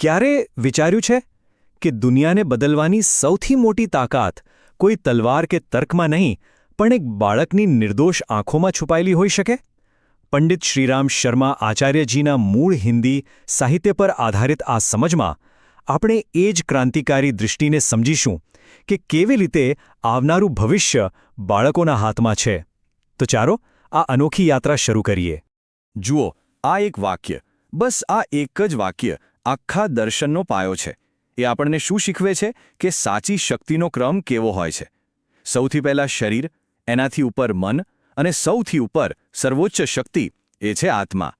ક્યારે વિચાર્યું છે કે દુનિયાને બદલવાની સૌથી મોટી તાકાત કોઈ તલવાર કે તર્કમાં નહીં, પણ એક બાળકની નિર્દોષ આંખોમાં છુપાયેલી હોઈ શકે? પંડિત શ્રીરામ શર્મા આચાર્યજીના મૂળ હિન્દી સાહિત્ય પર આધારિત આ સમજમાં આપણે એ જ ક્રાંતિકારી દૃષ્ટિને સમજીશું કે કેવી રીતે આવનારું ભવિષ્ય બાળકોના હાથમાં છે. તો ચાલો આ અનોખી યાત્રા શરૂ કરીએ. જુઓ, આ એક વાક્ય, બસ આ એક જ વાક્ય આખા દર્શનનો પાયો છે. એ આપણને શું શીખવે છે કે સાચી શક્તિનો ક્રમ કેવો હોય છે. સૌથી પહેલાં શરીર, એનાથી ઉપર મન અને સૌથી ઉપર સર્વોચ્ચ શક્તિ એ છે આત્મા.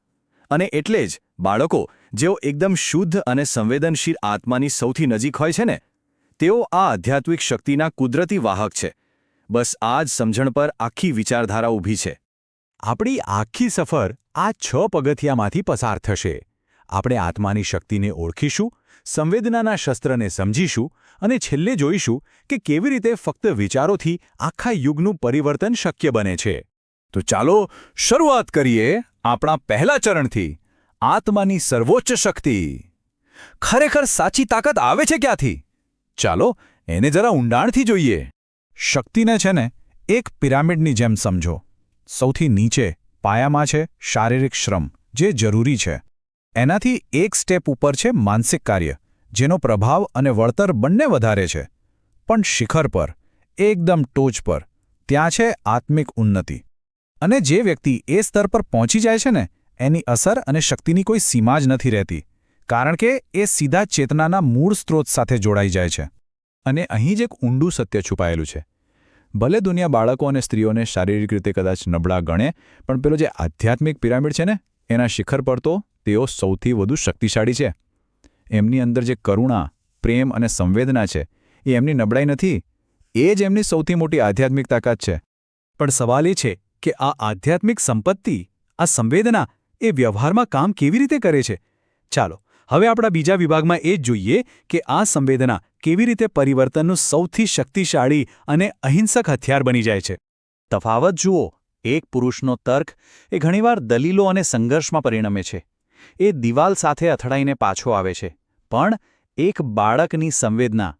અને એટલે જ બાળકો જેઓ એકદમ શુદ્ધ અને સંવેદનશીલ આત્માની સૌથી નજીક હોય છે ને, તેઓ આ આધ્યાત્મિક શક્તિના કુદરતી વાહક છે. બસ આ જ સમજણ પર આખી વિચારધારા ઊભી છે. આપણી આખી સફર આ 6 પગથિયામાંથી પસાર થશે. આપણે આત્માની શક્તિને ઓળખીશું, સંવેદનાના શસ્ત્રને સમજીશું અને છેલ્લે જોઈશું કે કેવી રીતે ફક્ત વિચારોથી આખા યુગનું પરિવર્તન શક્ય બને છે. તો ચાલો શરૂઆત કરીએ આપણા પહેલા ચરણથી, આત્માની સર્વોચ્ચ શક્તિ. ખરેખર સાચી તાકાત આવે છે ક્યાંથી? ચાલો એને જરા ઊંડાણથી જોઈએ. શક્તિને છે ને એક પિરામિડની જેમ સમજો. સૌથી નીચે પાયામાં છે શારીરિક શ્રમ, જે જરૂરી છે. એનાથી એક સ્ટેપ ઉપર છે માનસિક કાર્ય, જેનો પ્રભાવ અને વળતર બંને વધારે છે. પણ શિખર પર, એકદમ ટોચ પર, ત્યાં છે આત્મિક ઉન્નતિ. અને જે વ્યક્તિ એ સ્તર પર પહોંચી જાય છે ને, એની અસર અને શક્તિની કોઈ સીમા જ નથી રહેતી, કારણ કે એ સીધા ચેતનાના મૂળ સ્ત્રોત સાથે જોડાઈ જાય છે. અને અહીં જ એક ઊંડું સત્ય છુપાયેલું છે. ભલે દુનિયા બાળકો અને સ્ત્રીઓને શારીરિક રીતે કદાચ નબળા ગણે, પણ પેલો જે આધ્યાત્મિક પિરામિડ છે ને, એના શિખર પર તો તેઓ સૌથી વધુ શક્તિશાળી છે. એમની અંદર જે કરુણા, પ્રેમ અને સંવેદના છે, એ એમની નબળાઈ નથી, એ જ એમની સૌથી મોટી આધ્યાત્મિક તાકાત છે. પણ સવાલ એ છે કે આ આધ્યાત્મિક સંપત્તિ, આ સંવેદના, એ વ્યવહારમાં કામ કેવી રીતે કરે છે? ચાલો હવે આપણા બીજા વિભાગમાં એ જ જોઈએ કે આ સંવેદના કેવી રીતે પરિવર્તનનું સૌથી શક્તિશાળી અને અહિંસક હથિયાર બની જાય છે. તફાવત જુઓ, એક પુરુષનો તર્ક એ ઘણીવાર દલીલો અને સંઘર્ષમાં પરિણમે છે. એ દિવાલ સાથે અથડાઈને પાછો આવે છે. પણ એક બાળકની સંવેદના,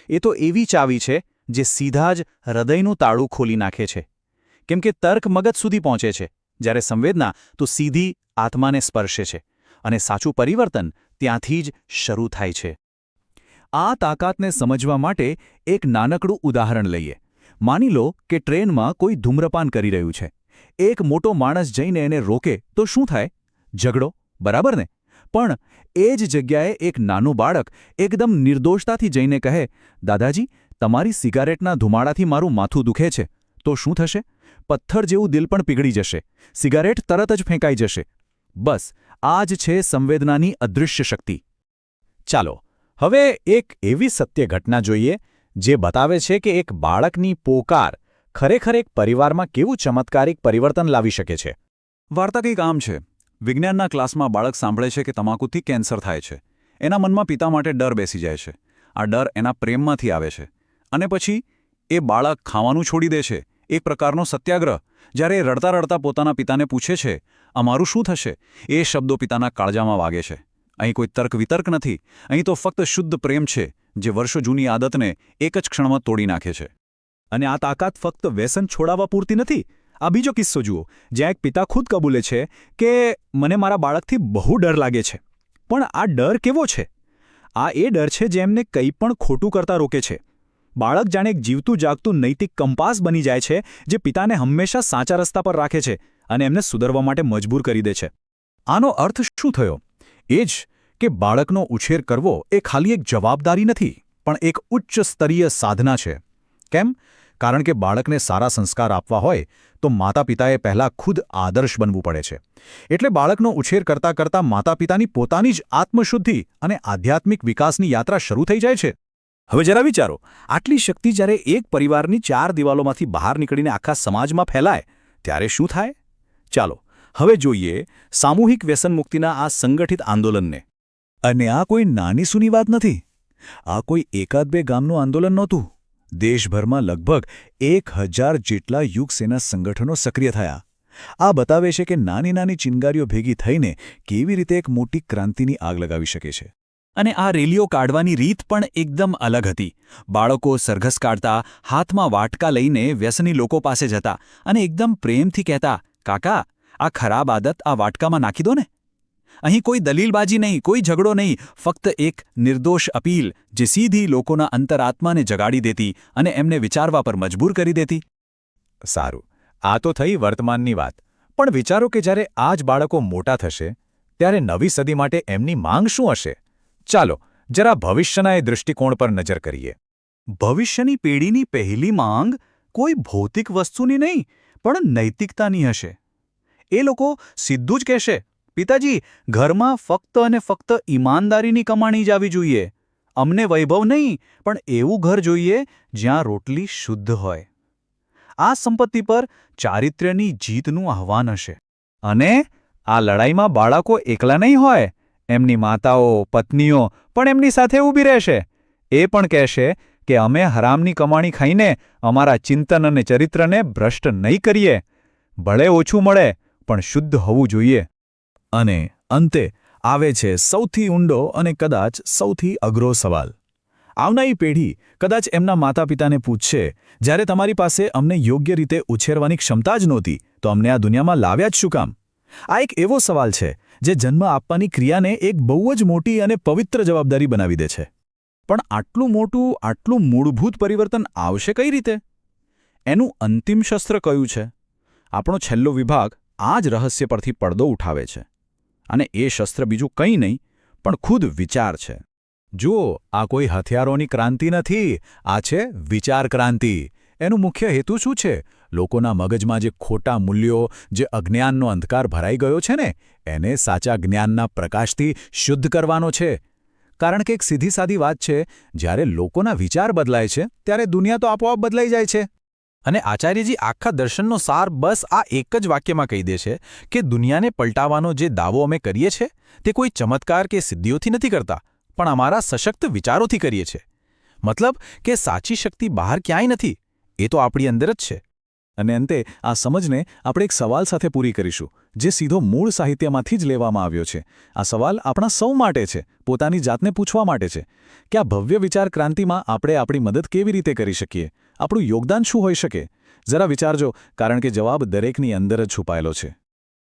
એ તો એવી ચાવી છે જે સીધા જ હૃદયનું તાળું ખોલી નાખે છે. કેમ કે તર્ક મગજ સુધી પહોંચે છે, જ્યારે સંવેદના તો સીધી આત્માને સ્પર્શે છે. અને સાચું પરિવર્તન ત્યાંથી જ શરૂ થાય છે. આ તાકાતને સમજવા માટે એક નાનકડું ઉદાહરણ લઈએ. માની લો કે ટ્રેનમાં કોઈ ધૂમ્રપાન કરી રહ્યું છે. એક મોટો માણસ જઈને એને રોકે તો શું થાય? ઝઘડો, બરાબર ને? પણ એ જ જગ્યાએ એક નાનું બાળક એકદમ નિર્દોષતાથી જઈને કહે, દાદાજી, તમારી સિગારેટના ધુમાડાથી મારું માથું દુખે છે. તો શું થશે? પથ્થર જેવું દિલ પણ પીગળી જશે. સિગારેટ તરત જ ફેંકાઈ જશે. બસ આ જ છે સંવેદનાની અદૃશ્ય શક્તિ. ચાલો હવે એક એવી સત્ય ઘટના જોઈએ જે બતાવે છે કે એક બાળકની પોકાર ખરેખર એક પરિવારમાં કેવું ચમત્કારિક પરિવર્તન લાવી શકે છે. વાર્તા કંઈક આમ છે. વિજ્ઞાનના ક્લાસમાં બાળક સાંભળે છે કે તમાકુથી કેન્સર થાય છે. એના મનમાં પિતા માટે ડર બેસી જાય છે. આ ડર એના પ્રેમમાંથી આવે છે. અને પછી એ બાળક ખાવાનું છોડી દે છે, એક પ્રકારનો સત્યાગ્રહ. જ્યારે એ રડતા રડતા પોતાના પિતાને પૂછે છે, અમારું શું થશે? એ શબ્દો પિતાના કાળજામાં વાગે છે. અહીં કોઈ તર્ક વિતર્ક નથી. અહીં તો ફક્ત શુદ્ધ પ્રેમ છે, જે વર્ષો જૂની આદતને એક જ ક્ષણમાં તોડી નાખે છે. અને આ તાકાત ફક્ત વ્યસન છોડાવવા પૂરતી નથી. આ બીજો કિસ્સો જુઓ, જ્યાં એક પિતા ખુદ કબૂલે છે કે મને મારા બાળકથી બહુ ડર લાગે છે. પણ આ ડર કેવો છે? આ એ ડર છે જે એમને કંઈ પણ ખોટું કરતા રોકે છે. બાળક જાણે એક જીવતું જાગતું નૈતિક કંપાસ બની જાય છે, જે પિતાને હંમેશા સાચા રસ્તા પર રાખે છે અને એમને સુધરવા માટે મજબૂર કરી દે છે. આનો અર્થ શું થયો? એ જ કે બાળકનો ઉછેર કરવો એ ખાલી એક જવાબદારી નથી, પણ એક ઉચ્ચ સ્તરીય સાધના છે. કેમ? કારણ કે બાળકને સારા સંસ્કાર આપવા હોય તો માતા પિતાએ પહેલાં ખુદ આદર્શ બનવું પડે છે. એટલે બાળકનો ઉછેર કરતાં કરતાં માતા પિતાની પોતાની જ આત્મશુદ્ધિ અને આધ્યાત્મિક વિકાસની યાત્રા શરૂ થઈ જાય છે. હવે જરા વિચારો, આટલી શક્તિ જ્યારે એક પરિવારની 4 દિવાલોમાંથી બહાર નીકળીને આખા સમાજમાં ફેલાય ત્યારે શું થાય? ચાલો હવે જોઈએ સામૂહિક વ્યસન મુક્તિના આ સંગઠિત આંદોલનને. અને આ કોઈ નાની સૂની વાત નથી. આ કોઈ એકાદ બે ગામનું આંદોલન નહોતું. દેશભરમાં લગભગ 1000 જેટલા યુગસેના સંગઠનો સક્રિય થયા. આ બતાવે છે કે નાની નાની ચિનગારીઓ ભેગી થઈને કેવી રીતે એક મોટી ક્રાંતિની આગ લગાવી શકે છે. અને આ રેલીઓ કાઢવાની રીત પણ એકદમ અલગ હતી. બાળકો સરઘસ કાઢતા, હાથમાં વાટકા લઈને વ્યસની લોકો પાસે જતા અને એકદમ પ્રેમથી કહેતા, કાકા, આ ખરાબ આદત આ વાટકામાં નાખી દો ને. અહીં કોઈ દલીલબાજી નહીં, કોઈ ઝઘડો નહીં, ફક્ત એક નિર્દોષ અપીલ જે સીધી લોકોના અંતરાત્માને જગાડી દેતી અને એમને વિચારવા પર મજબૂર કરી દેતી. સારું, આ તો થઈ વર્તમાનની વાત. પણ વિચારો કે જ્યારે આ જ બાળકો મોટા થશે ત્યારે નવી સદી માટે એમની માંગ શું હશે? ચાલો જરા ભવિષ્યના એ દૃષ્ટિકોણ પર નજર કરીએ. ભવિષ્યની પેઢીની પહેલી માંગ કોઈ ભૌતિક વસ્તુની નહીં, પણ નૈતિકતાની હશે. એ લોકો સીધું જ કહેશે, પિતાજી, ઘરમાં ફક્ત અને ફક્ત ઈમાનદારીની કમાણી જ આવી જોઈએ. અમને વૈભવ નહીં, પણ એવું ઘર જોઈએ જ્યાં રોટલી શુદ્ધ હોય. આ સંપત્તિ પર ચારિત્ર્યની જીતનું આહ્વાન હશે. અને આ લડાઈમાં બાળકો એકલા નહીં હોય. એમની માતાઓ, પત્નીઓ પણ એમની સાથે ઊભી રહેશે. એ પણ કહેશે કે અમે હરામની કમાણી ખાઈને અમારા ચિંતન અને ચરિત્રને ભ્રષ્ટ નહીં કરીએ. ભલે ઓછું મળે, પણ શુદ્ધ હોવું જોઈએ. અને અંતે આવે છે સૌથી ઊંડો અને કદાચ સૌથી અઘરો સવાલ. આવનારી પેઢી કદાચ એમના માતા પિતાને પૂછશે, જ્યારે તમારી પાસે અમને યોગ્ય રીતે ઉછેરવાની ક્ષમતા જ નહોતી, તો અમને આ દુનિયામાં લાવ્યા જ શું કામ? આ એક એવો સવાલ છે જે જન્મ આપવાની ક્રિયાને એક બહુ જ મોટી અને પવિત્ર જવાબદારી બનાવી દે છે. પણ આટલું મોટું, આટલું મૂળભૂત પરિવર્તન આવશે કઈ રીતે? એનું અંતિમ શસ્ત્ર કયું છે? આપણો છેલ્લો વિભાગ આ જ રહસ્ય પરથી પડદો ઉઠાવે છે. અને એ શસ્ત્ર બીજું કંઈ નહીં, પણ ખુદ વિચાર છે. જુઓ, આ કોઈ હથિયારોની ક્રાંતિ નથી, આ છે વિચાર ક્રાંતિ. એનું મુખ્ય હેતુ શું છે? લોકોના મગજમાં જે ખોટા મૂલ્યો, જે અજ્ઞાનનો અંધકાર ભરાઈ ગયો છે ને, એને સાચા જ્ઞાનના પ્રકાશથી શુદ્ધ કરવાનો છે. કારણ કે એક સીધી સાદી વાત છે, જ્યારે લોકોના વિચાર બદલાય છે ત્યારે દુનિયા તો આપોઆપ બદલાઈ જાય છે. અને આચાર્યજી આખા દર્શનનો સાર બસ આ એક જ વાક્યમાં કહી દે છે કે દુનિયાને પલટાવવાનો જે દાવો અમે કરીએ છીએ તે કોઈ ચમત્કાર કે સિદ્ધિઓથી નથી કરતા, પણ અમારા સશક્ત વિચારોથી કરીએ છીએ. મતલબ કે સાચી શક્તિ બહાર ક્યાંય નથી, એ તો આપણી અંદર જ છે. અને અંતે આ સમજને આપણે એક સવાલ સાથે પૂરી કરીશું, જે સીધો મૂળ સાહિત્યમાંથી જ લેવામાં આવ્યો છે. આ સવાલ આપણા સૌ માટે છે, પોતાની જાતને પૂછવા માટે છે કે આ ભવ્ય વિચાર ક્રાંતિમાં આપણે આપણી મદદ કેવી રીતે કરી શકીએ? આપણું યોગદાન શું હોઈ શકે? જરા વિચારજો, કારણ કે જવાબ દરેકની અંદર જ છુપાયેલો છે.